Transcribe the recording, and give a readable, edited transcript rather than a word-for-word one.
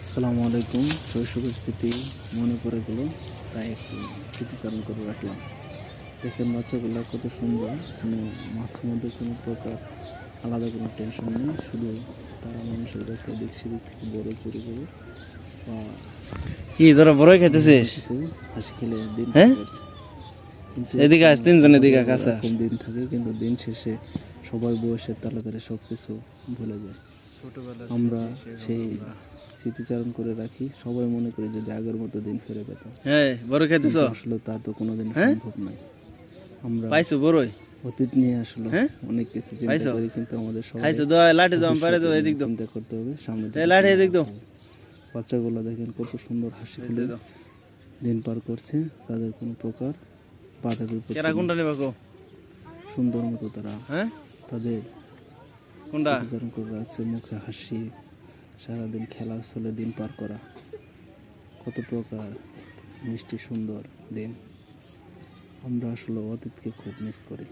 আসসালামু আলাইকুম। শৈশবের স্মৃতি মনে পড়ে গেল, তাই একটু স্মৃতিচারণ করে রাখলাম। দেখেন বাচ্চাগুলো কত সুন্দর, কোনো মাথার মধ্যে কোনো প্রকার আলাদা কোনো টেনশন নেই, শুধু তারা মানুষের কাছে এদিক সেদিক থেকে বড় চুরি করে বা কি তোরা বড়ই খাইতেছিস? কিছু হাসি খেলে দিন হ্যাঁ? কাটছে। কিন্তু এদিকে আস, তিনজন এদিকে কাছে আস। এরকম দিন থাকে, কিন্তু দিন শেষে সবাই বয়সের তালে তালে সব কিছু ভুলে যায়। আমরা সেই স্মৃতিচারণ করে রাখি, সবাই মনে করি যদি আগের মতো দিন ফিরে পেতাম। হ্যাঁ, বড় খাইতেছ? কিন্তু আসলে তা তো কোনোদিন হ্যাঁ? সম্ভব নয়। আমরা পাইছো বড়ই? অতীত নিয়ে আসলে হ্যাঁ? অনেক কিছু চিন্তা পাইছো? করি, কিন্তু আমাদের সবাই খাইছো তো লাঠি দাম পারে তো এদিক দাও। চিন্তা করতে হবে সামনে এই লাঠি এদিক দাও। বাচ্চাগুলো দেখেন কত সুন্দর হাসি খুলে দিন পার করছে, তাদের কোনো প্রকার বাধা বিপত্তি কেরা নেই। কোনটা নিবা কো? সুন্দর মতো তারা হ্যাঁ? তাদের কোনটা? স্মৃতিচারণ করে রাখছে, মুখে হাসি, সারাদিন খেলার ছলে দিন পার করা, কত প্রকার মিষ্টি সুন্দর দিন। আমরা আসলে অতীতকে খুব মিস করি।